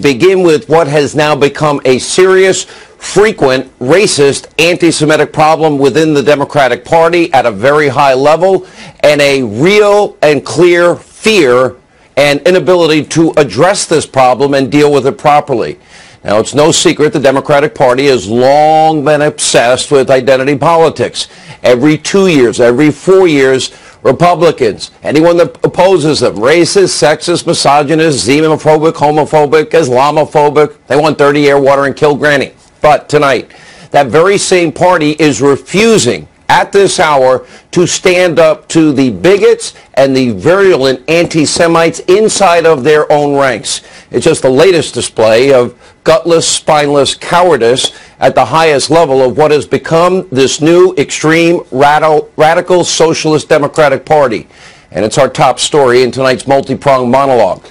Begin with what has now become a serious, frequent, racist, anti-Semitic problem within the Democratic Party at a very high level, and a real and clear fear and inability to address this problem and deal with it properly. Now, it's no secret the Democratic Party has long been obsessed with identity politics. Every 2 years, every 4 years, Republicans, anyone that opposes them, racist, sexist, misogynist, xenophobic, homophobic, Islamophobic, they want dirty air, water, and kill Granny. But tonight, that very same party is refusing at this hour to stand up to the bigots and the virulent anti-Semites inside of their own ranks. It's just the latest display of gutless, spineless cowardice at the highest level of what has become this new extreme radical socialist Democratic Party. And it's our top story in tonight's multi-pronged monologue.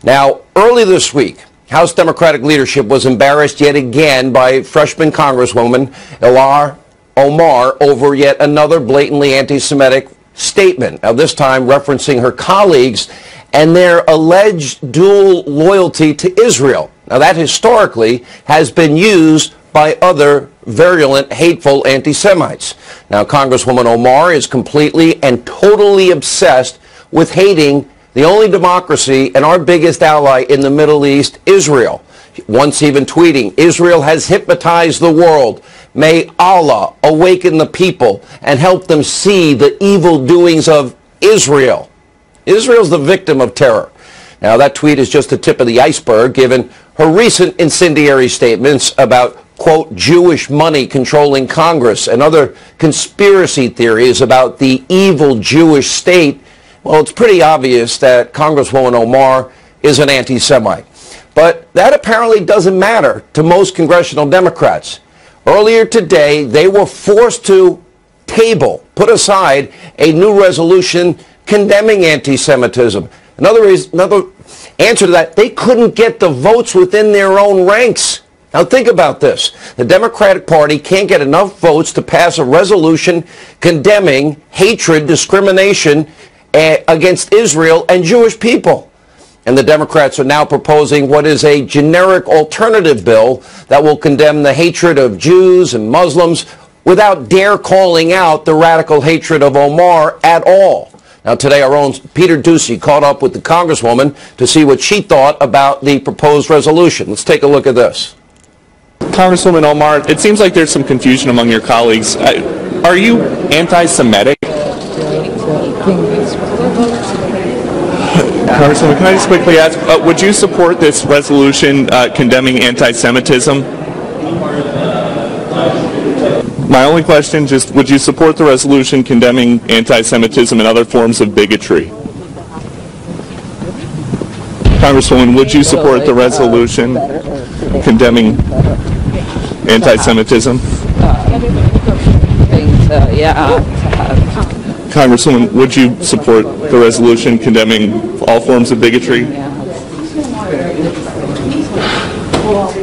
Now, early this week, House Democratic leadership was embarrassed yet again by freshman Congresswoman Ilhan Omar over yet another blatantly anti-Semitic statement, now this time referencing her colleagues and their alleged dual loyalty to Israel. Now, that historically has been used by other virulent, hateful anti-Semites. Now, Congresswoman Omar is completely and totally obsessed with hating the only democracy and our biggest ally in the Middle East, Israel. Once even tweeting, Israel has hypnotized the world. May Allah awaken the people and help them see the evil doings of Israel. Israel's the victim of terror. Now, that tweet is just the tip of the iceberg, given her recent incendiary statements about, quote, Jewish money controlling Congress and other conspiracy theories about the evil Jewish state. Well, it's pretty obvious that Congresswoman Omar is an anti-Semite. But that apparently doesn't matter to most congressional Democrats. Earlier today, they were forced to put aside a new resolution condemning anti-Semitism. Another answer to that, they couldn't get the votes within their own ranks. Now think about this. The Democratic Party can't get enough votes to pass a resolution condemning hatred, discrimination against Israel and Jewish people. And the Democrats are now proposing what is a generic alternative bill that will condemn the hatred of Jews and Muslims without dare calling out the radical hatred of Omar at all. Now, today, our own Peter Doocy caught up with the Congresswoman to see what she thought about the proposed resolution. Let's take a look at this. Congresswoman Omar, it seems like there's some confusion among your colleagues. Are you anti-Semitic? Congresswoman, can I just quickly ask, would you support this resolution condemning anti-Semitism? My only question, just would you support the resolution condemning anti-Semitism and other forms of bigotry? Congresswoman, would you support the resolution condemning anti-Semitism? Congresswoman, would you support the resolution condemning all forms of bigotry?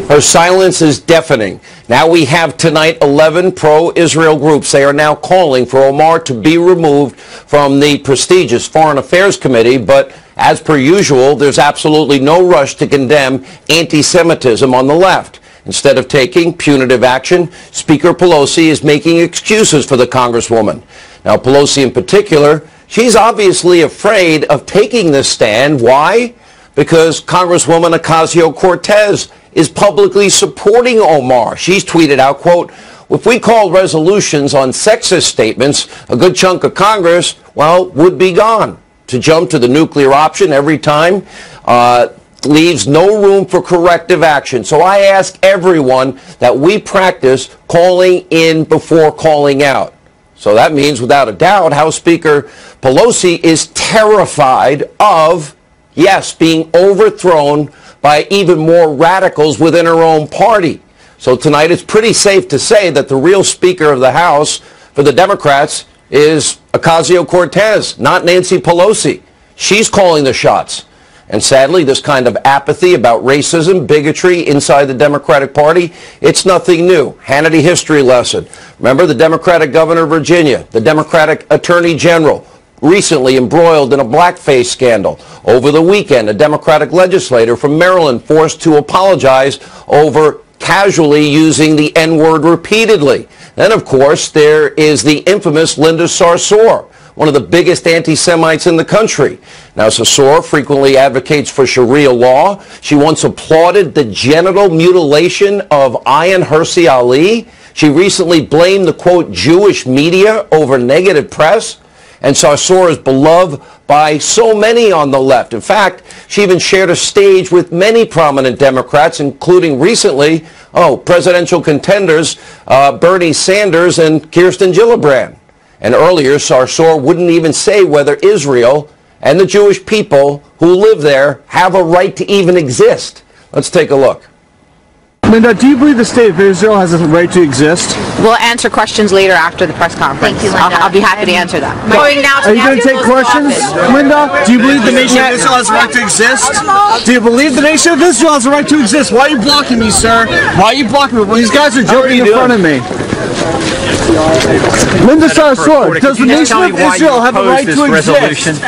Her silence is deafening. Now we have tonight 11 pro-Israel groups. They are now calling for Omar to be removed from the prestigious Foreign Affairs Committee, but as per usual, there's absolutely no rush to condemn anti-Semitism on the left. Instead of taking punitive action, Speaker Pelosi is making excuses for the Congresswoman. Now, Pelosi in particular, she's obviously afraid of taking this stand. Why? Because Congresswoman Ocasio-Cortez is publicly supporting Omar. She's tweeted out, quote, if we called resolutions on sexist statements, a good chunk of Congress, well, would be gone. To jump to the nuclear option every time leaves no room for corrective action. So I ask everyone that we practice calling in before calling out. So that means, without a doubt, House Speaker Pelosi is terrified of, yes, being overthrown by even more radicals within her own party. So tonight it's pretty safe to say that the real Speaker of the House for the Democrats is Ocasio-Cortez, not Nancy Pelosi. She's calling the shots. And sadly, this kind of apathy about racism, bigotry inside the Democratic Party, it's nothing new. Hannity history lesson. Remember the Democratic governor of Virginia, the Democratic attorney general, recently embroiled in a blackface scandal. Over the weekend, a Democratic legislator from Maryland forced to apologize over casually using the N-word repeatedly. Then, of course, there is the infamous Linda Sarsour, one of the biggest anti-Semites in the country. Now, Sarsour frequently advocates for Sharia law. She once applauded the genital mutilation of Ayaan Hirsi Ali. She recently blamed the, quote, Jewish media over negative press. And Sarsour is beloved by so many on the left. In fact, she even shared a stage with many prominent Democrats, including recently, presidential contenders Bernie Sanders and Kirsten Gillibrand. And earlier, Sarsour wouldn't even say whether Israel and the Jewish people who live there have a right to even exist. Let's take a look. Linda, do you believe the state of Israel has a right to exist? We'll answer questions later after the press conference. Thank you, Linda. I'll be happy to answer that. Are you going to take questions, Linda? Do you believe the nation of Israel has a right to exist? Do you believe the nation of Israel has a right to exist? Why are you blocking me, sir? Why are you blocking me? Well, these guys are joking in front of me. Linda Sarsour, does the nation of Israel have a right to exist?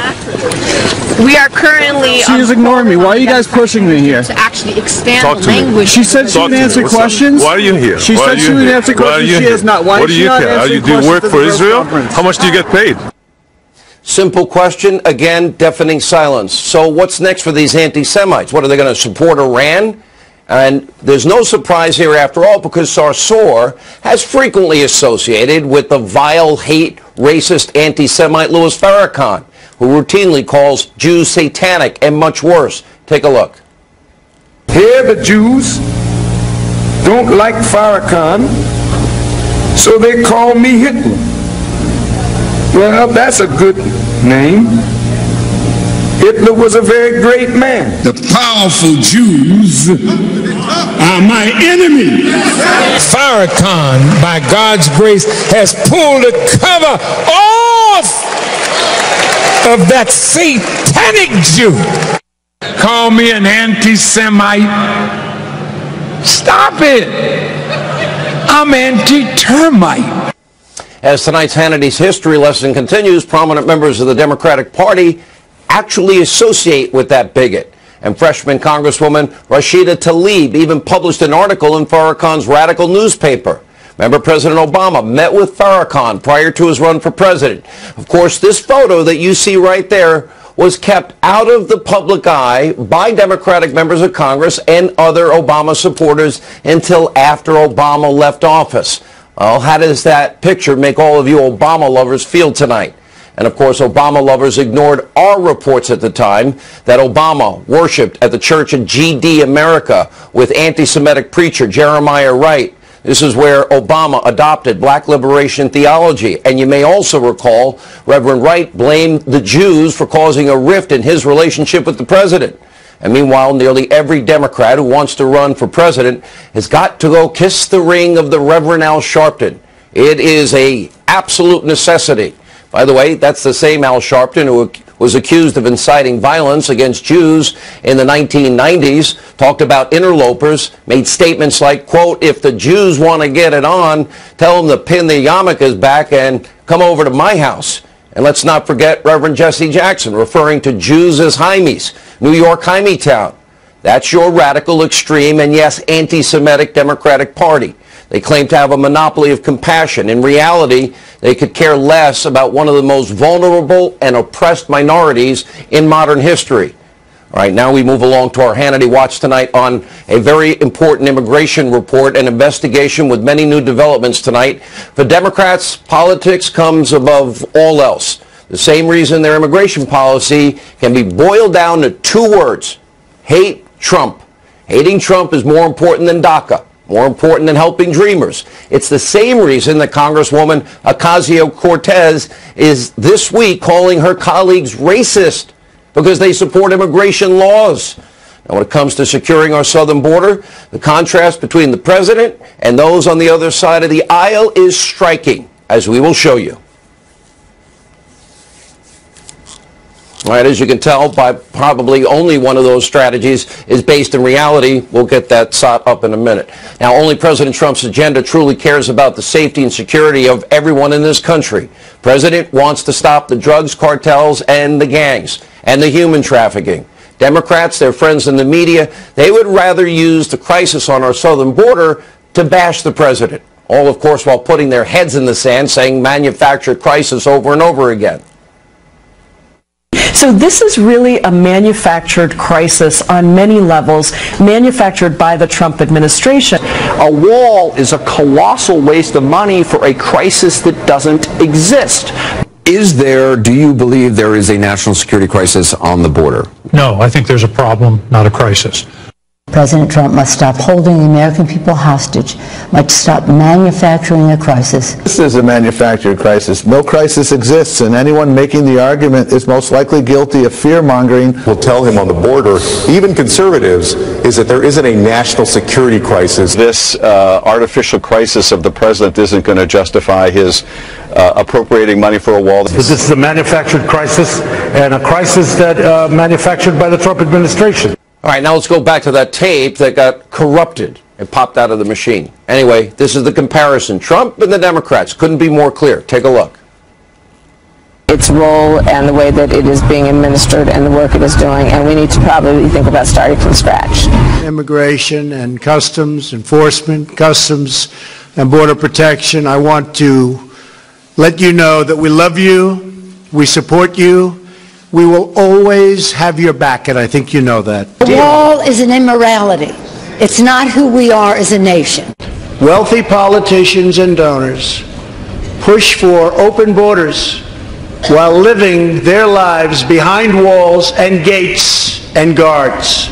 We are currently... She is ignoring me. Why are you guys pushing me here? To actually expand the language. She said she would answer questions. Why are you here? She said she would answer questions. She is not. Why what do you care? Do you work for Israel? How much do you get paid? Simple question. Again, deafening silence. So what's next for these anti-Semites? What, are they going to support Iran? And there's no surprise here after all, because Sarsour has frequently associated with the vile, hate, racist anti-Semite Louis Farrakhan, who routinely calls Jews satanic and much worse. Take a look. Here the Jews don't like Farrakhan, so they call me Hitler. Well, that's a good name. Hitler was a very great man. The powerful Jews are my enemy. Farrakhan, by God's grace, has pulled the cover off of that satanic Jew. Call me an anti-Semite. Stop it. I'm anti-termite. As tonight's Hannity's history lesson continues, prominent members of the Democratic Party actually associate with that bigot. And freshman Congresswoman Rashida Tlaib even published an article in Farrakhan's radical newspaper. Remember, President Obama met with Farrakhan prior to his run for president. Of course, this photo that you see right there was kept out of the public eye by Democratic members of Congress and other Obama supporters until after Obama left office. Well, how does that picture make all of you Obama lovers feel tonight? And of course, Obama lovers ignored our reports at the time that Obama worshipped at the Church of GD America with anti-Semitic preacher Jeremiah Wright. This is where Obama adopted black liberation theology. And you may also recall Reverend Wright blamed the Jews for causing a rift in his relationship with the president. And meanwhile, nearly every Democrat who wants to run for president has got to go kiss the ring of the Reverend Al Sharpton. It is an absolute necessity. By the way, that's the same Al Sharpton who was accused of inciting violence against Jews in the 1990s, talked about interlopers, made statements like, quote, if the Jews want to get it on, tell them to pin the yarmulkes back and come over to my house. And let's not forget Reverend Jesse Jackson, referring to Jews as Jaimes, New York Jaimetown. That's your radical, extreme, and yes, anti-Semitic Democratic Party. They claim to have a monopoly of compassion. In reality, they could care less about one of the most vulnerable and oppressed minorities in modern history. All right, now we move along to our Hannity Watch tonight on a very important immigration report and investigation with many new developments tonight. For Democrats, politics comes above all else. The same reason their immigration policy can be boiled down to two words: hate Trump. Hating Trump is more important than DACA, more important than helping dreamers. It's the same reason that Congresswoman Ocasio-Cortez is this week calling her colleagues racist, because they support immigration laws. Now, when it comes to securing our southern border, the contrast between the president and those on the other side of the aisle is striking, as we will show you. All right, as you can tell, by probably only one of those strategies is based in reality. We'll get that shot up in a minute. Now, only President Trump's agenda truly cares about the safety and security of everyone in this country. President wants to stop the drugs cartels and the gangs and the human trafficking. Democrats, their friends in the media, they would rather use the crisis on our southern border to bash the president. All, of course, while putting their heads in the sand, saying manufactured crisis over and over again. So this is really a manufactured crisis on many levels, manufactured by the Trump administration. A wall is a colossal waste of money for a crisis that doesn't exist. Do you believe there is a national security crisis on the border? No, I think there's a problem, not a crisis. President Trump must stop holding the American people hostage, must stop manufacturing a crisis. This is a manufactured crisis. No crisis exists, and anyone making the argument is most likely guilty of fear-mongering. We'll tell him on the border, even conservatives, is that there isn't a national security crisis. This artificial crisis of the president isn't going to justify his appropriating money for a wall. This is a manufactured crisis, and a crisis that manufactured by the Trump administration. All right, now let's go back to that tape that got corrupted and popped out of the machine. Anyway, this is the comparison. Trump and the Democrats couldn't be more clear. Take a look. Its role and the way that it is being administered and the work it is doing, and we need to probably think about starting from scratch. Immigration and customs enforcement, customs and border protection. I want to let you know that we love you, we support you. We will always have your back, and I think you know that. The wall is an immorality. It's not who we are as a nation. Wealthy politicians and donors push for open borders while living their lives behind walls and gates and guards.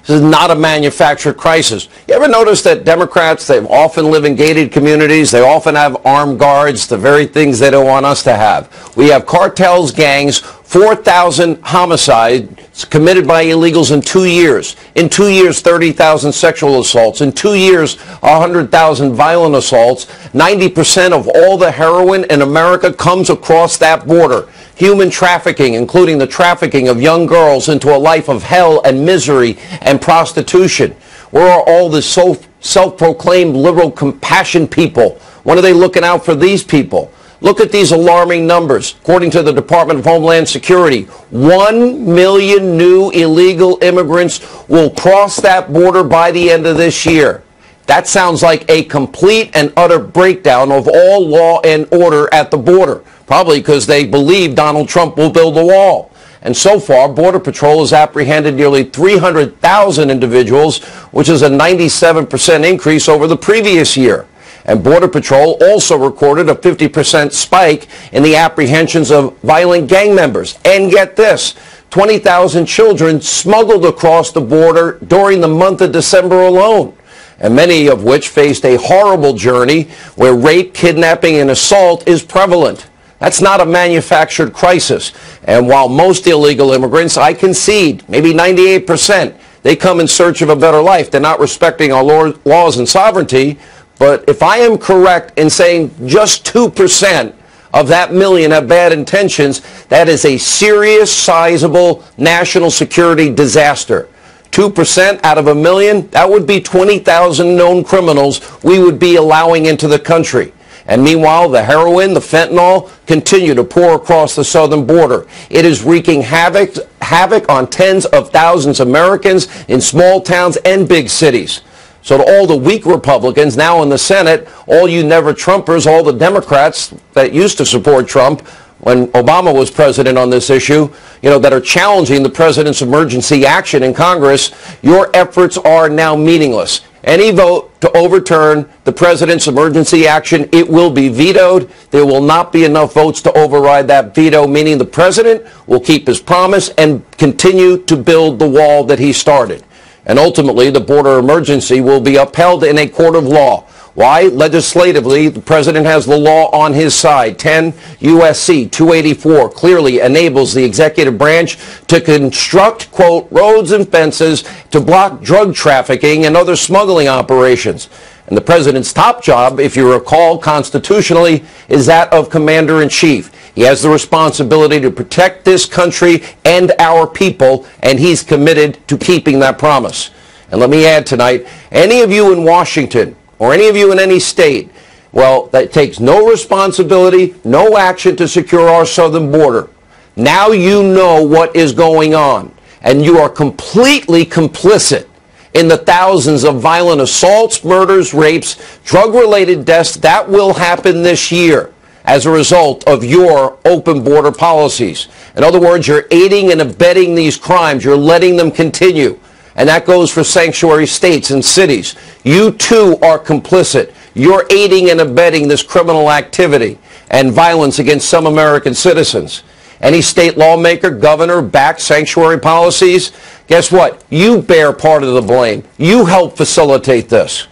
This is not a manufactured crisis. You ever notice that Democrats, they often live in gated communities, they often have armed guards, the very things they don't want us to have. We have cartels, gangs, 4,000 homicides committed by illegals in 2 years. In 2 years, 30,000 sexual assaults. In 2 years, 100,000 violent assaults. 90% of all the heroin in America comes across that border. Human trafficking, including the trafficking of young girls into a life of hell and misery and prostitution. Where are all the self-proclaimed liberal compassion people? When are they looking out for these people? Look at these alarming numbers. According to the Department of Homeland Security, 1 million new illegal immigrants will cross that border by the end of this year. That sounds like a complete and utter breakdown of all law and order at the border. Probably because they believe Donald Trump will build a wall. And so far, Border Patrol has apprehended nearly 300,000 individuals, which is a 97% increase over the previous year. And Border Patrol also recorded a 50% spike in the apprehensions of violent gang members. And get this, 20,000 children smuggled across the border during the month of December alone, and many of which faced a horrible journey where rape, kidnapping, and assault is prevalent. That's not a manufactured crisis. And while most illegal immigrants, I concede, maybe 98%, they come in search of a better life. They're not respecting our laws and sovereignty. But if I am correct in saying just 2% of that million have bad intentions, that is a serious, sizable national security disaster. 2% out of a million, that would be 20,000 known criminals we would be allowing into the country. And meanwhile, the heroin, the fentanyl, continue to pour across the southern border. It is wreaking havoc on tens of thousands of Americans in small towns and big cities. So to all the weak Republicans now in the Senate, all you never-Trumpers, all the Democrats that used to support Trump when Obama was president on this issue, that are challenging the president's emergency action in Congress, your efforts are now meaningless. Any vote to overturn the president's emergency action, it will be vetoed. There will not be enough votes to override that veto, meaning the president will keep his promise and continue to build the wall that he started. And ultimately, the border emergency will be upheld in a court of law. Why? Legislatively, the president has the law on his side. 10 U.S.C. 284 clearly enables the executive branch to construct, quote, roads and fences to block drug trafficking and other smuggling operations. And the president's top job, if you recall constitutionally, is that of commander-in-chief. He has the responsibility to protect this country and our people, and he's committed to keeping that promise. And let me add tonight, any of you in Washington or any of you in any state, well, that takes no responsibility, no action to secure our southern border. Now you know what is going on, and you are completely complicit in the thousands of violent assaults, murders, rapes, drug-related deaths that will happen this year as a result of your open border policies. In other words, you're aiding and abetting these crimes. You're letting them continue. And that goes for sanctuary states and cities. You too are complicit. You're aiding and abetting this criminal activity and violence against some American citizens. Any state lawmaker, governor, back sanctuary policies, guess what? You bear part of the blame. You help facilitate this.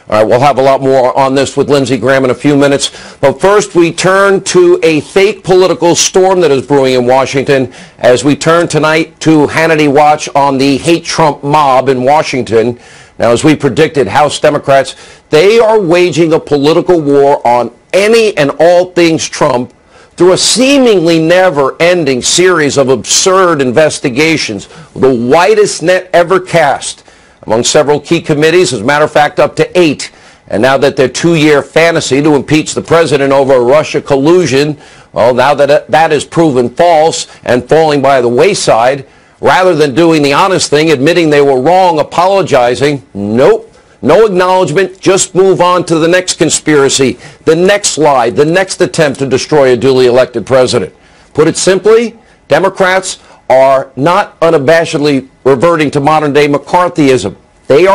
All right, we'll have a lot more on this with Lindsey Graham in a few minutes. But first, we turn to a fake political storm that is brewing in Washington as we turn tonight to Hannity Watch on the hate Trump mob in Washington. Now, as we predicted, House Democrats, they are waging a political war on any and all things Trump through a seemingly never-ending series of absurd investigations, the widest net ever cast among several key committees, as a matter of fact, up to 8. And now that their 2-year fantasy to impeach the president over Russia collusion, well, now that that is proven false and falling by the wayside, rather than doing the honest thing, admitting they were wrong, apologizing, nope, no acknowledgement, just move on to the next conspiracy, the next lie, the next attempt to destroy a duly elected president. Put it simply, Democrats are not unabashedly reverting to modern-day McCarthyism. They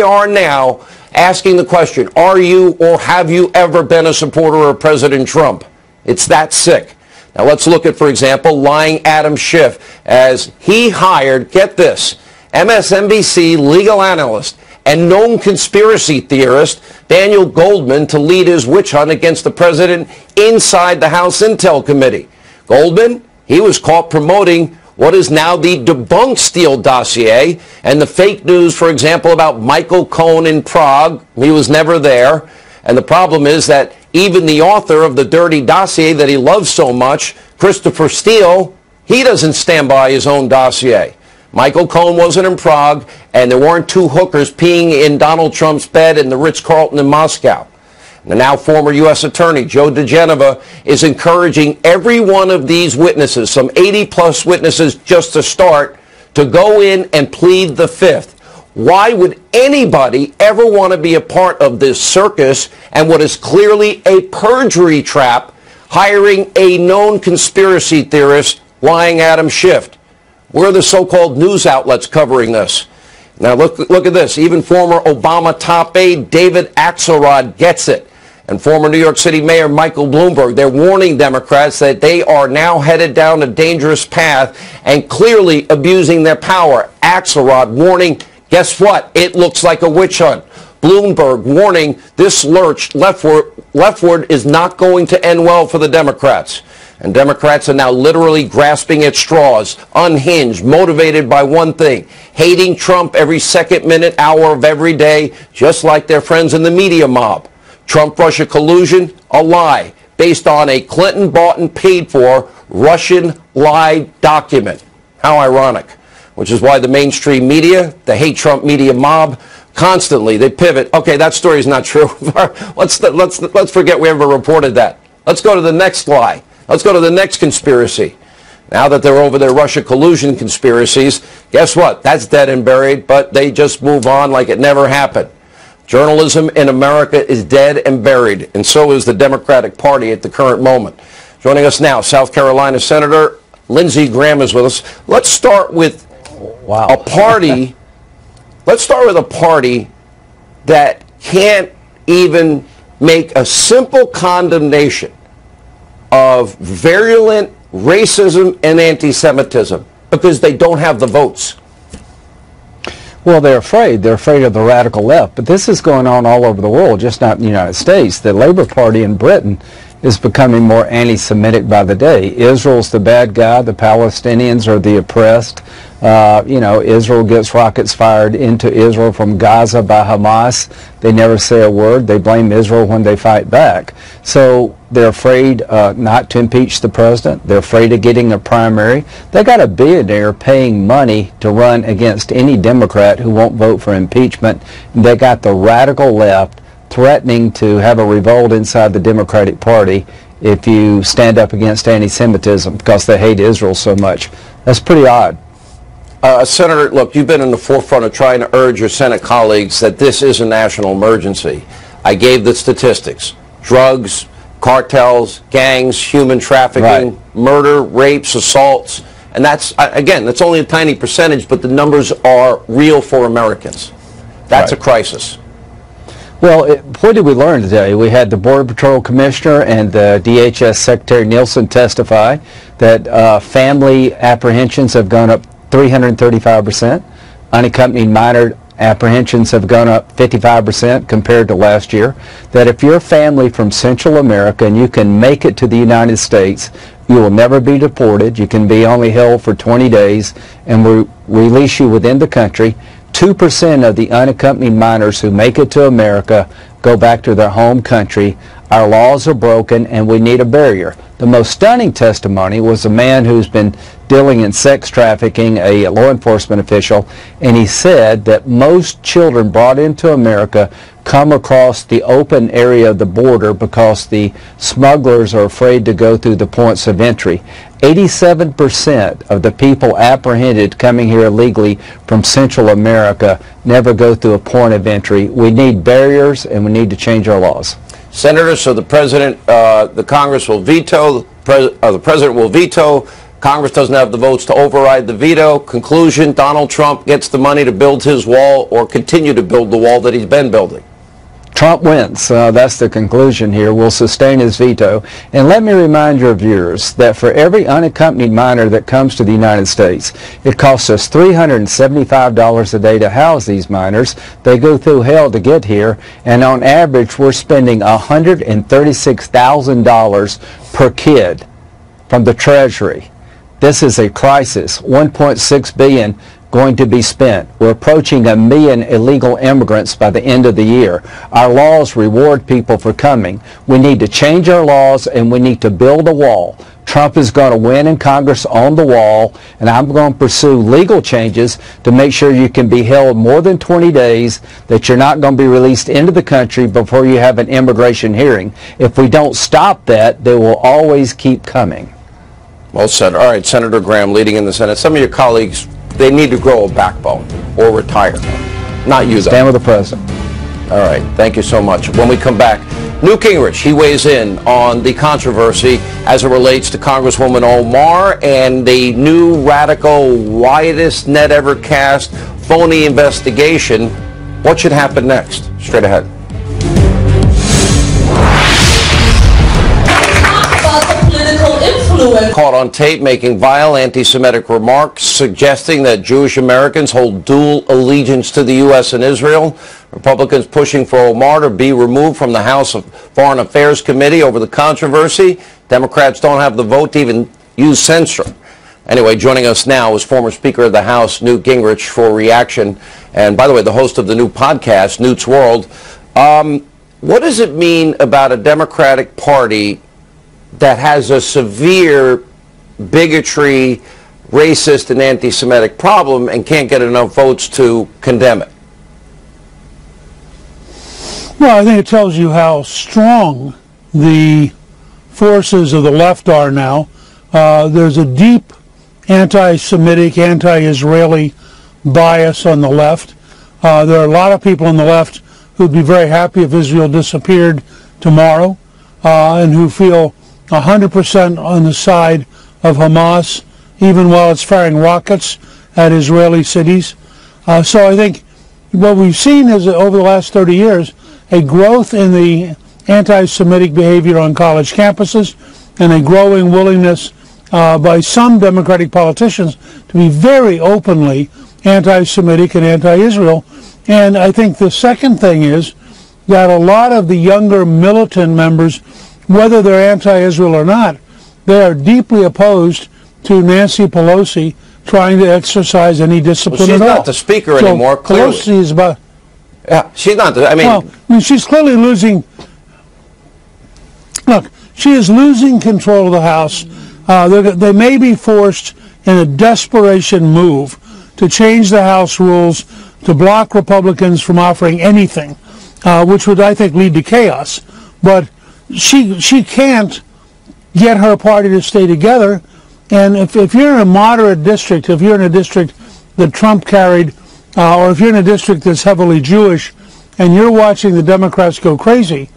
are now asking the question, are you or have you ever been a supporter of President Trump? It's that sick. Now let's look at, for example, lying Adam Schiff, as he hired, get this, MSNBC legal analyst and known conspiracy theorist Daniel Goldman to lead his witch hunt against the president inside the House Intel Committee. Goldman, he was caught promoting what is now the debunked Steele dossier and the fake news, for example, about Michael Cohen in Prague. He was never there. And the problem is that even the author of the dirty dossier that he loves so much, Christopher Steele, he doesn't stand by his own dossier. Michael Cohen wasn't in Prague, and there weren't 2 hookers peeing in Donald Trump's bed in the Ritz-Carlton in Moscow. The now former U.S. Attorney, Joe DeGeneva, is encouraging every one of these witnesses, some 80-plus witnesses just to start, to go in and plead the Fifth. Why would anybody ever want to be a part of this circus and what is clearly a perjury trap, hiring a known conspiracy theorist, lying Adam Schiff? Where are the so-called news outlets covering this? Now look at this. Even former Obama top aide David Axelrod gets it. And former New York City Mayor Michael Bloomberg, they're warning Democrats that they are now headed down a dangerous path and clearly abusing their power. Axelrod warning, guess what? It looks like a witch hunt. Bloomberg warning this lurch leftward is not going to end well for the Democrats. And Democrats are now literally grasping at straws, unhinged, motivated by one thing, hating Trump every second, minute, hour of every day, just like their friends in the media mob. Trump-Russia collusion, a lie, based on a Clinton bought and paid for Russian lie document. How ironic. Which is why the mainstream media, the hate Trump media mob, constantly, they pivot. Okay, that story is not true. let's forget we ever reported that. Let's go to the next lie. Let's go to the next conspiracy. Now that they're over their Russia collusion conspiracies, guess what? That's dead and buried, but they just move on like it never happened. Journalism in America is dead and buried, and so is the Democratic Party at the current moment. Joining us now, South Carolina Senator Lindsey Graham is with us. Let's start with a party. Let's start with a party that can't even make a simple condemnation of virulent racism and anti-Semitism because they don't have the votes. Well, they're afraid. They're afraid of the radical left. But this is going on all over the world, just not in the United States. The Labour Party in Britain is becoming more anti-Semitic by the day. Israel's the bad guy. The Palestinians are the oppressed. You know, Israel gets rockets fired into Israel from Gaza by Hamas. They never say a word. They blame Israel when they fight back. So they're afraid not to impeach the president. They're afraid of getting a primary. They got a billionaire paying money to run against any Democrat who won't vote for impeachment. And they got the radical left threatening to have a revolt inside the Democratic Party if you stand up against anti-Semitism because they hate Israel so much. That's pretty odd. Senator, look, you've been in the forefront of trying to urge your Senate colleagues that this is a national emergency. I gave the statistics. Drugs, cartels, gangs, human trafficking, murder, rapes, assaults. And that's, again, that's only a tiny percentage, but the numbers are real for Americans. That's a crisis. Well, what did we learn today? We had the Border Patrol Commissioner and the DHS Secretary Nielsen testify that family apprehensions have gone up 335%. Unaccompanied minor apprehensions have gone up 55% compared to last year. That if you're a family from Central America and you can make it to the United States, you will never be deported. You can be only held for 20 days and we release you within the country. 2% of the unaccompanied minors who make it to America go back to their home country. Our laws are broken and we need a barrier. The most stunning testimony was a man who's been dealing in sex trafficking, a law enforcement official, and he said that most children brought into America come across the open area of the border because the smugglers are afraid to go through the points of entry. 87% of the people apprehended coming here illegally from Central America never go through a point of entry. We need barriers and we need to change our laws. Senator, so the president, the Congress will veto, the president will veto. Congress doesn't have the votes to override the veto. Conclusion, Donald Trump gets the money to build his wall or continue to build the wall that he's been building. Trump wins. That's the conclusion here. We'll sustain his veto. And let me remind your viewers that for every unaccompanied minor that comes to the United States, it costs us $375 a day to house these minors. They go through hell to get here, and on average, we're spending $136,000 per kid from the Treasury. This is a crisis. $1.6 billion going to be spent. We're approaching 1 million illegal immigrants by the end of the year. Our laws reward people for coming. We need to change our laws and we need to build a wall. Trump is going to win in Congress on the wall, and I'm going to pursue legal changes to make sure you can be held more than 20 days, that you're not going to be released into the country before you have an immigration hearing. If we don't stop that, they will always keep coming. Well said. All right, Senator Graham leading in the Senate. Some of your colleagues, they need to grow a backbone or retire. Not you, though. Stand with the president. All right. Thank you so much. When we come back, Newt Gingrich, he weighs in on the controversy as it relates to Congresswoman Omar and the new radical, widest net ever cast, phony investigation. What should happen next? Straight ahead. Caught on tape making vile anti-Semitic remarks suggesting that Jewish Americans hold dual allegiance to the U.S. and Israel. Republicans pushing for Omar to be removed from the House Foreign Affairs Committee over the controversy. Democrats don't have the vote to even use censure. Anyway, joining us now is former Speaker of the House, Newt Gingrich, for reaction. And by the way, the host of the new podcast, Newt's World. What does it mean about a Democratic Party that has a severe bigotry, racist, and anti-Semitic problem and can't get enough votes to condemn it? Well, I think it tells you how strong the forces of the left are now. There's a deep anti-Semitic, anti-Israeli bias on the left. There are a lot of people on the left who'd be very happy if Israel disappeared tomorrow, and who feel 100% on the side of Hamas, even while it's firing rockets at Israeli cities. So I think what we've seen is, over the last 30 years, a growth in the anti-Semitic behavior on college campuses and a growing willingness by some Democratic politicians to be very openly anti-Semitic and anti-Israel. And I think the second thing is that a lot of the younger militant members whether they're anti-Israel or not, they are deeply opposed to Nancy Pelosi trying to exercise any discipline at all. She's not the speaker anymore, clearly. Pelosi is about... Yeah, she's not. I mean, she's clearly losing. Look, she is losing control of the House. They may be forced in a desperation move to change the House rules to block Republicans from offering anything, which would, I think, lead to chaos. But she can't get her party to stay together. And if you're in a moderate district, if you're in a district that Trump carried, or if you're in a district that's heavily Jewish, and you're watching the Democrats go crazy,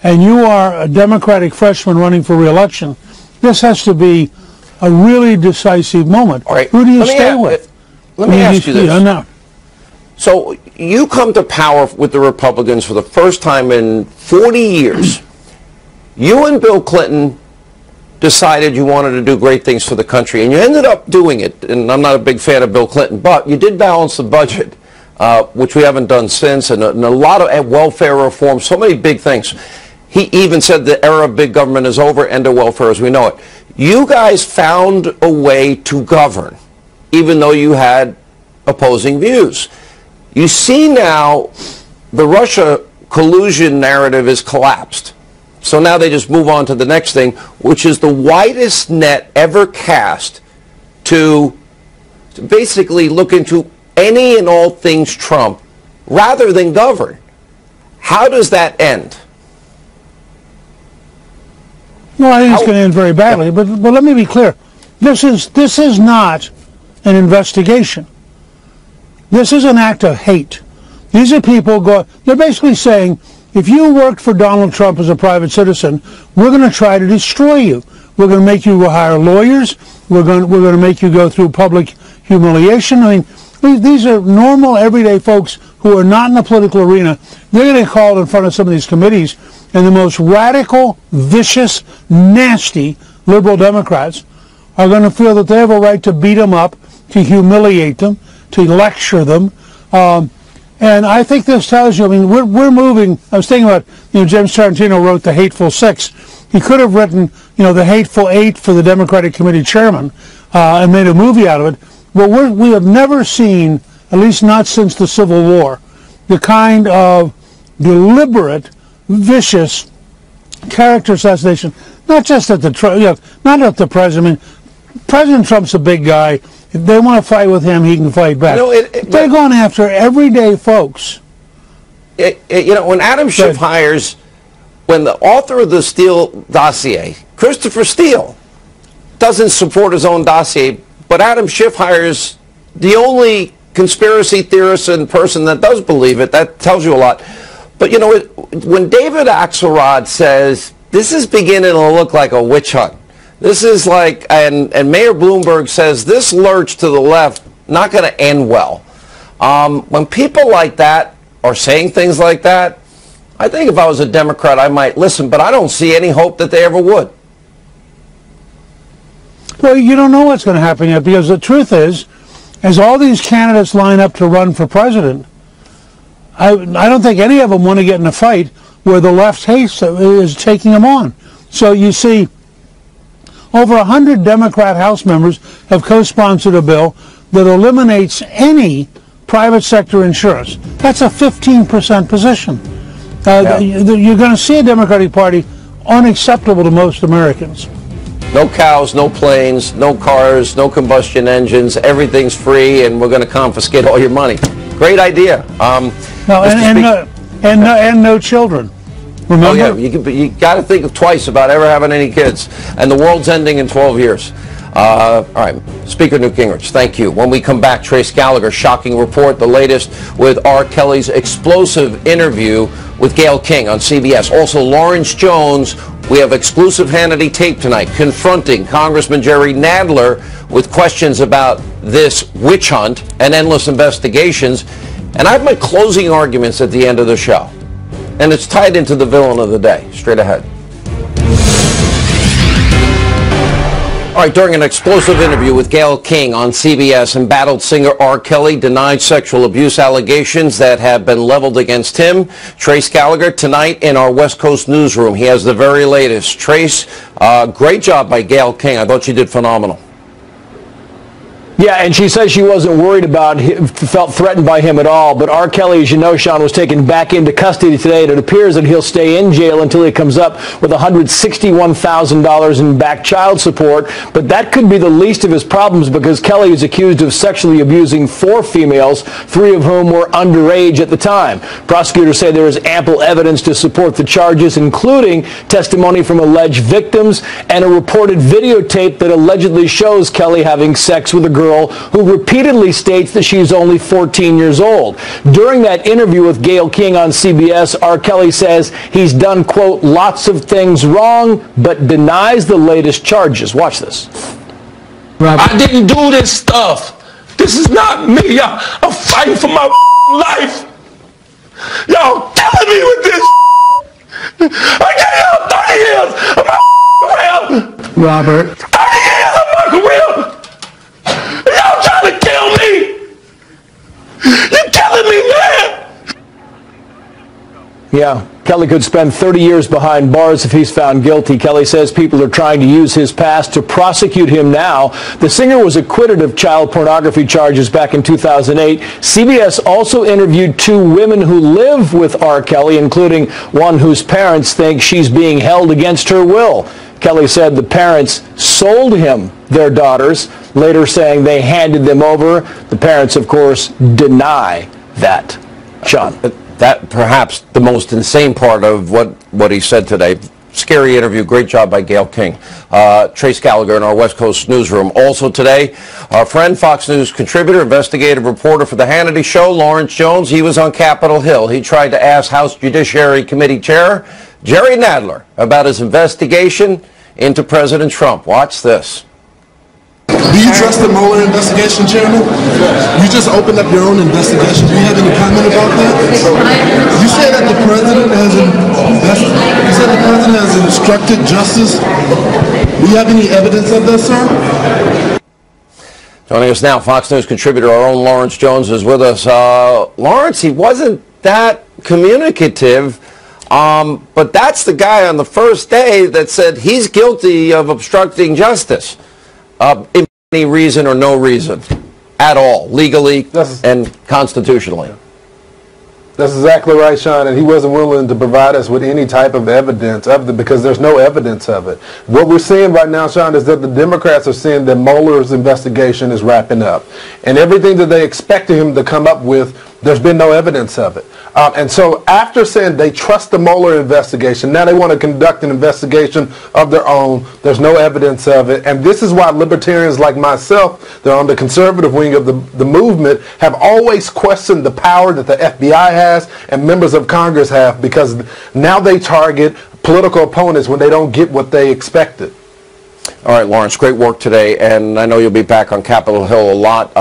and you are a Democratic freshman running for re-election, this has to be a really decisive moment. All right. Who do you stay with? Let me ask you this. So you come to power with the Republicans for the first time in 40 years. You and Bill Clinton decided you wanted to do great things for the country, and you ended up doing it. And I'm not a big fan of Bill Clinton, but you did balance the budget, which we haven't done since, and a lot of welfare reform, so many big things. He even said the era of big government is over, end of welfare as we know it. You guys found a way to govern, even though you had opposing views. You see now the Russia collusion narrative is collapsed. So now they just move on to the next thing, which is the widest net ever cast to basically look into any and all things Trump rather than govern. How does that end? Well, I think it's going to end very badly, but let me be clear. This is not an investigation. This is an act of hate. These are people they're basically saying, if you worked for Donald Trump as a private citizen, we're going to try to destroy you. We're going to make you hire lawyers. We're going to make you go through public humiliation. I mean, these are normal, everyday folks who are not in the political arena. They're going to get called in front of some of these committees, and the most radical, vicious, nasty liberal Democrats are going to feel that they have a right to beat them up, to humiliate them, to lecture them. And I think this tells you, I mean, we're moving. I was thinking about, James Tarantino wrote The Hateful Six. He could have written, The Hateful Eight for the Democratic Committee chairman and made a movie out of it. But we have never seen, at least not since the Civil War, the kind of deliberate, vicious character assassination. Not just at not at the president. I mean, President Trump's a big guy. If they want to fight with him, he can fight back. They're going after everyday folks. When Adam Schiff hires, when the author of the Steele dossier, Christopher Steele, doesn't support his own dossier, but Adam Schiff hires the only conspiracy theorist and person that does believe it, that tells you a lot. But when David Axelrod says, this is beginning to look like a witch hunt, this is like, and Mayor Bloomberg says, this lurch to the left, not going to end well. When people like that are saying things like that, I think if I was a Democrat, I might listen, but I don't see any hope that they ever would. Well, you don't know what's going to happen yet, because the truth is, as all these candidates line up to run for president, I don't think any of them want to get in a fight where the left is taking them on. So you see, over 100 Democrat House members have co-sponsored a bill that eliminates any private sector insurance. That's a 15% position. You're going to see a Democratic Party unacceptable to most Americans. No cows, no planes, no cars, no combustion engines. Everything's free, and we're going to confiscate all your money. Great idea. And no children. Remember? Oh yeah, you got to think twice about ever having any kids. And the world's ending in 12 years. All right, Speaker Newt Gingrich, thank you. When we come back, Trace Gallagher, shocking report, the latest with R. Kelly's explosive interview with Gayle King on CBS. Also, Lawrence Jones, we have exclusive Hannity tape tonight, confronting Congressman Jerry Nadler with questions about this witch hunt and endless investigations. And I have my closing arguments at the end of the show. And it's tied into the villain of the day. Straight ahead. All right, during an explosive interview with Gayle King on CBS, embattled singer R. Kelly denied sexual abuse allegations that have been leveled against him. Trace Gallagher tonight in our West Coast newsroom. He has the very latest. Trace, great job by Gayle King. I thought she did phenomenal. Yeah, and she says she wasn't worried about him, felt threatened by him at all. But R. Kelly, as you know, Sean, was taken back into custody today, and it appears that he'll stay in jail until he comes up with $161,000 in back child support. But that could be the least of his problems, because Kelly is accused of sexually abusing 4 females, 3 of whom were underage at the time. Prosecutors say there is ample evidence to support the charges, including testimony from alleged victims and a reported videotape that allegedly shows Kelly having sex with a girl who repeatedly states that she's only 14 years old. During that interview with Gayle King on CBS, R. Kelly says he's done, quote, lots of things wrong, but denies the latest charges. Watch this. I didn't do this stuff. This is not me. I'm fighting for my life. Y'all killing me with this. I gave y'all 30 years of my career. Robert. 30 years of my career. Y'all trying to kill me! You're killing me, man! Yeah, Kelly could spend 30 years behind bars if he's found guilty. Kelly says people are trying to use his past to prosecute him now. The singer was acquitted of child pornography charges back in 2008. CBS also interviewed 2 women who live with R. Kelly, including one whose parents think she's being held against her will. Kelly said the parents sold him their daughters, later saying they handed them over. The parents, of course, deny that. Sean. That perhaps the most insane part of what he said today. Scary interview. Great job by Gayle King. Trace Gallagher in our West Coast newsroom. Also today, our friend, Fox News contributor, investigative reporter for the Hannity Show, Lawrence Jones. He was on Capitol Hill. He tried to ask House Judiciary Committee Chair Jerry Nadler about his investigation into President Trump. Watch this. Do you trust the Mueller investigation, Chairman? You just opened up your own investigation. Do you have any comment about that? You said that the president has instructed justice. Do you have any evidence of that, sir? Joining us now, Fox News contributor, our own Lawrence Jones is with us. Lawrence, he wasn't that communicative, but that's the guy on the first day that said he's guilty of obstructing justice. Any reason or no reason at all, legally and constitutionally. That's exactly right, Sean, and he wasn't willing to provide us with any type of evidence of it because there's no evidence of it. What we're seeing right now, Sean, is that the Democrats are seeing that Mueller's investigation is wrapping up. And everything that they expected him to come up with, there's been no evidence of it. And so after saying they trust the Mueller investigation, now they want to conduct an investigation of their own. There's no evidence of it. And this is why libertarians like myself, that are on the conservative wing of the movement, have always questioned the power that the FBI has and members of Congress have, because now they target political opponents when they don't get what they expected. All right, Lawrence, great work today, and I know you'll be back on Capitol Hill a lot.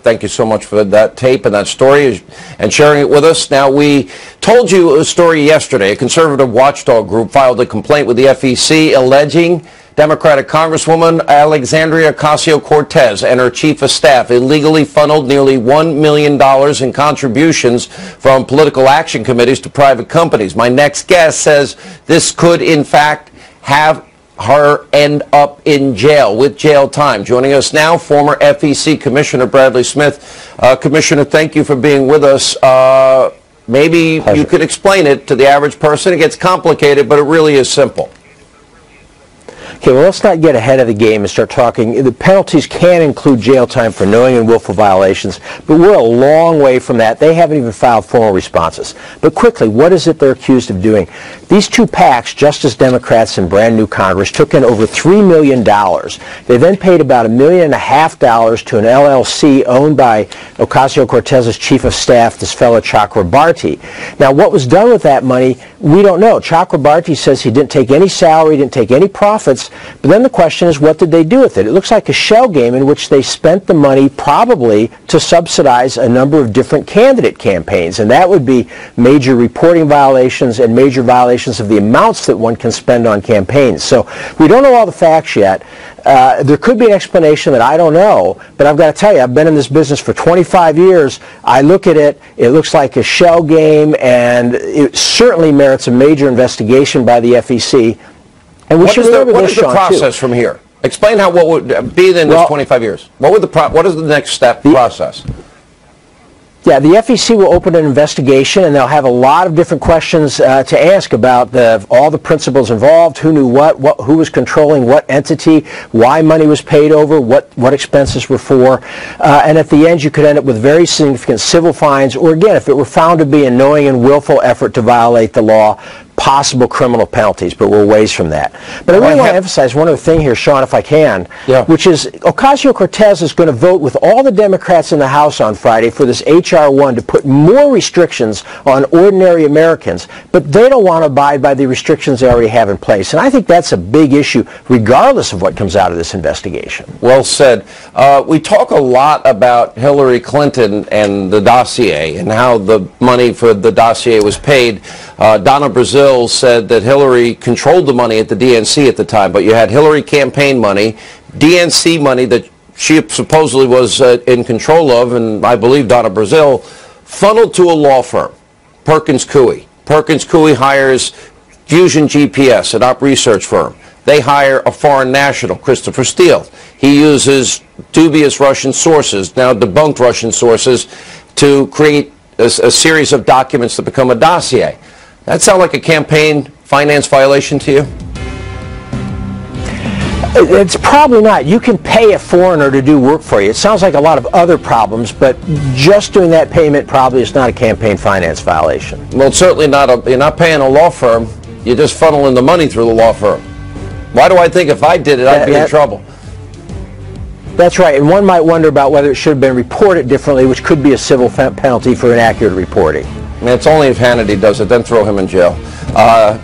Thank you so much for that tape and that story and sharing it with us. Now, we told you a story yesterday. A conservative watchdog group filed a complaint with the FEC alleging Democratic Congresswoman Alexandria Ocasio-Cortez and her chief of staff illegally funneled nearly $1 million in contributions from political action committees to private companies. My next guest says this could, in fact, have her end up in jail with jail time. Joining us now, former FEC Commissioner Bradley Smith. Commissioner, thank you for being with us. Maybe you could explain it to the average person. It gets complicated, but it really is simple. Okay, well, let's not get ahead of the game and start talking. The penalties can include jail time for knowing and willful violations, but we're a long way from that. They haven't even filed formal responses. But quickly, what is it they're accused of doing? These 2 PACs, Justice Democrats and brand new Congress, took in over $3 million. They then paid about $1.5 million to an LLC owned by Ocasio-Cortez's chief of staff, this fellow Chakrabarti. Now, what was done with that money, we don't know. Chakrabarti says he didn't take any salary, didn't take any profits, But then the question is, what did they do with it? It looks like a shell game in which they spent the money probably to subsidize a number of different candidate campaigns, and that would be major reporting violations and major violations of the amounts that one can spend on campaigns. So we don't know all the facts yet. There could be an explanation that I don't know, but I've got to tell you, I've been in this business for 25 years. I look at it, it looks like a shell game, and it certainly merits a major investigation by the FEC. And we should remember what this, is the Sean, process too. from here? Explain how what would be in this 25 years. What is the next step process? Yeah, the FEC will open an investigation, and they'll have a lot of different questions to ask about all the principles involved, who knew what, who was controlling what entity, why money was paid over, what expenses were for, and at the end you could end up with very significant civil fines, or again, if it were found to be a knowing and willful effort to violate the law, possible criminal penalties, but we're ways from that. But I really want to emphasize one other thing here, Sean, if I can, which is Ocasio-Cortez is going to vote with all the Democrats in the House on Friday for this H.R. 1 to put more restrictions on ordinary Americans, but they don't want to abide by the restrictions they already have in place. And I think that's a big issue, regardless of what comes out of this investigation. Well said. We talk a lot about Hillary Clinton and the dossier and how the money for the dossier was paid. Donna Brazile said that Hillary controlled the money at the DNC at the time, but you had Hillary campaign money, DNC money that she supposedly was in control of, and I believe Donna Brazile, funneled to a law firm, Perkins Coie. Perkins Coie hires Fusion GPS, an op research firm. They hire a foreign national, Christopher Steele. He uses dubious Russian sources, now debunked Russian sources, to create a series of documents that become a dossier. That sound like a campaign finance violation to you? It's probably not. You can pay a foreigner to do work for you. It sounds like a lot of other problems, but just doing that payment probably is not a campaign finance violation. Well, it's certainly not. You're not paying a law firm. You're just funneling the money through the law firm. Why do I think if I did it, I'd be in trouble? That's right, and one might wonder about whether it should have been reported differently, which could be a civil penalty for inaccurate reporting. It's only if Hannity does it, then throw him in jail.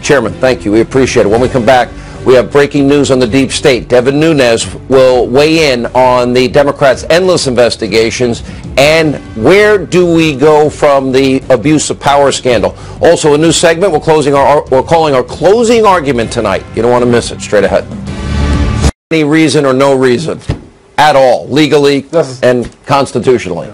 Chairman, thank you. We appreciate it. When we come back, we have breaking news on the deep state. Devin Nunes will weigh in on the Democrats' endless investigations and where do we go from the abuse of power scandal. Also, a new segment we're calling our closing argument tonight. You don't want to miss it. Straight ahead. Any reason or no reason at all, legally and constitutionally.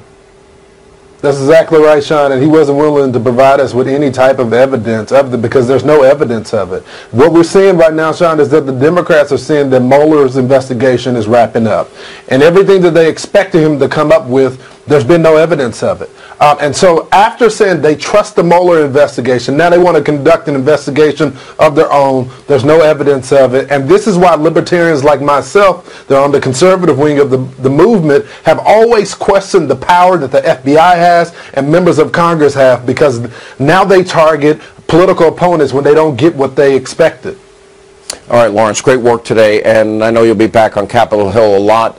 That's exactly right, Sean, and he wasn't willing to provide us with any type of evidence of it because there's no evidence of it. What we're seeing right now, Sean, is that the Democrats are seeing that Mueller's investigation is wrapping up. And everything that they expected him to come up with, there's been no evidence of it. And so after saying they trust the Mueller investigation, now they want to conduct an investigation of their own. There's no evidence of it. And this is why libertarians like myself, they're on the conservative wing of the movement, have always questioned the power that the FBI has and members of Congress have, because now they target political opponents when they don't get what they expected. All right, Lawrence, great work today, and I know you'll be back on Capitol Hill a lot.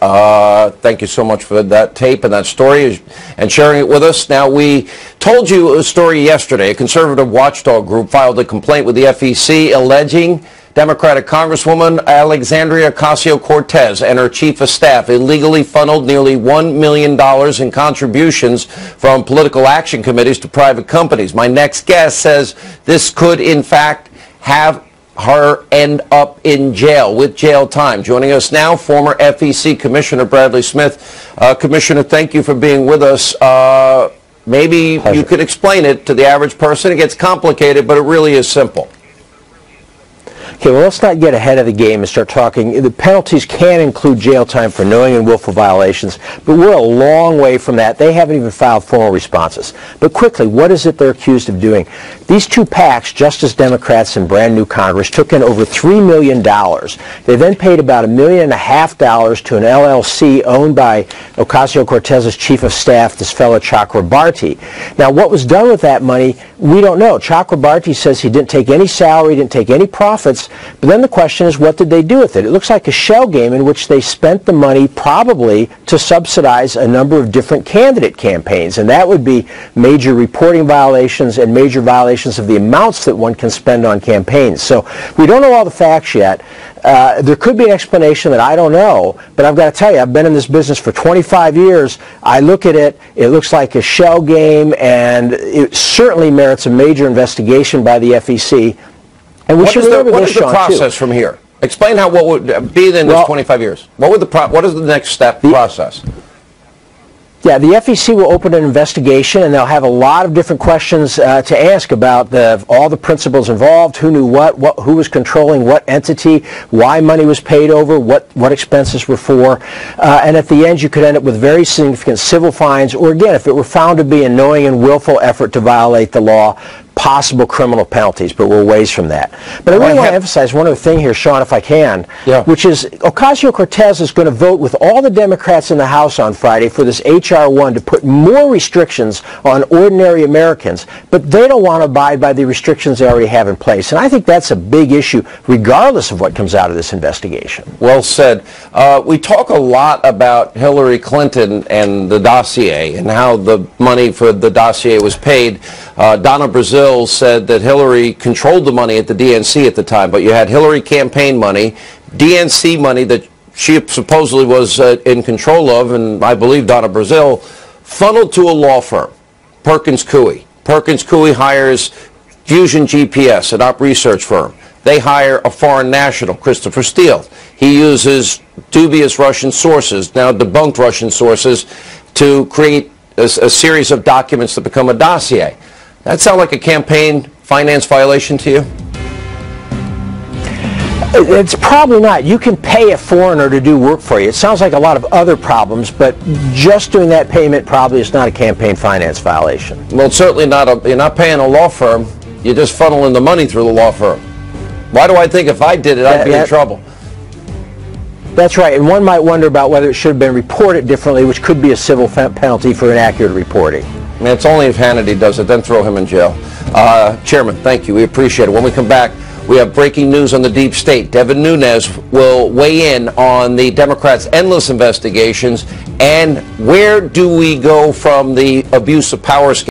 Thank you so much for that tape and that story and sharing it with us. Now, we told you a story yesterday. A conservative watchdog group filed a complaint with the FEC alleging Democratic Congresswoman Alexandria Ocasio-Cortez and her chief of staff illegally funneled nearly $1 million in contributions from political action committees to private companies. My next guest says this could, in fact, have her end up in jail with jail time. Joining us now, former FEC Commissioner Bradley Smith. Commissioner, thank you for being with us. Maybe you could explain it to the average person. It gets complicated, but it really is simple. Okay, well, let's not get ahead of the game and start talking. The penalties can include jail time for knowing and willful violations, but we're a long way from that. They haven't even filed formal responses. But quickly, what is it they're accused of doing? These two PACs, Justice Democrats and Brand New Congress, took in over $3 million. They then paid about $1.5 million to an LLC owned by Ocasio-Cortez's chief of staff, this fellow Chakrabarti. Now, what was done with that money, we don't know. Chakrabarti says he didn't take any salary, didn't take any profits. But then the question is, what did they do with it? It looks like a shell game in which they spent the money probably to subsidize a number of different candidate campaigns, and that would be major reporting violations and major violations of the amounts that one can spend on campaigns. So we don't know all the facts yet. There could be an explanation that I don't know, but I've got to tell you, I've been in this business for 25 years. I look at it, it looks like a shell game, and it certainly merits a major investigation by the FEC. And we should remember what this, is the Sean, process from here? Explain how what would be in this 25 years. What is the next step process? Yeah, the FEC will open an investigation, and they'll have a lot of different questions to ask about all the principals involved, who knew who was controlling what entity, why money was paid over, what expenses were for, and at the end you could end up with very significant civil fines, or again, if it were found to be a knowing and willful effort to violate the law, possible criminal penalties, but we're ways from that. But I really want to emphasize one other thing here, Sean, if I can, which is Ocasio-Cortez is going to vote with all the Democrats in the House on Friday for this H.R. 1 to put more restrictions on ordinary Americans, but they don't want to abide by the restrictions they already have in place. And I think that's a big issue, regardless of what comes out of this investigation. Well said. We talk a lot about Hillary Clinton and the dossier and how the money for the dossier was paid. Donna Brazile said that Hillary controlled the money at the DNC at the time, but you had Hillary campaign money, DNC money that she supposedly was in control of, and I believe Donna Brazile, funneled to a law firm, Perkins Coie. Perkins Coie hires Fusion GPS, an op research firm. They hire a foreign national, Christopher Steele. He uses dubious Russian sources, now debunked Russian sources, to create a series of documents that become a dossier. That sound like a campaign finance violation to you? It's probably not. You can pay a foreigner to do work for you. It sounds like a lot of other problems, but just doing that payment probably is not a campaign finance violation. Well, it's certainly not. You're not paying a law firm. You're just funneling the money through the law firm. Why do I think if I did it, I'd be in trouble? That's right, and one might wonder about whether it should have been reported differently, which could be a civil penalty for inaccurate reporting. I mean, it's only if Hannity does it, then throw him in jail. Chairman, thank you. We appreciate it. When we come back, we have breaking news on the deep state. Devin Nunes will weigh in on the Democrats' endless investigations and where do we go from the abuse of power scandal.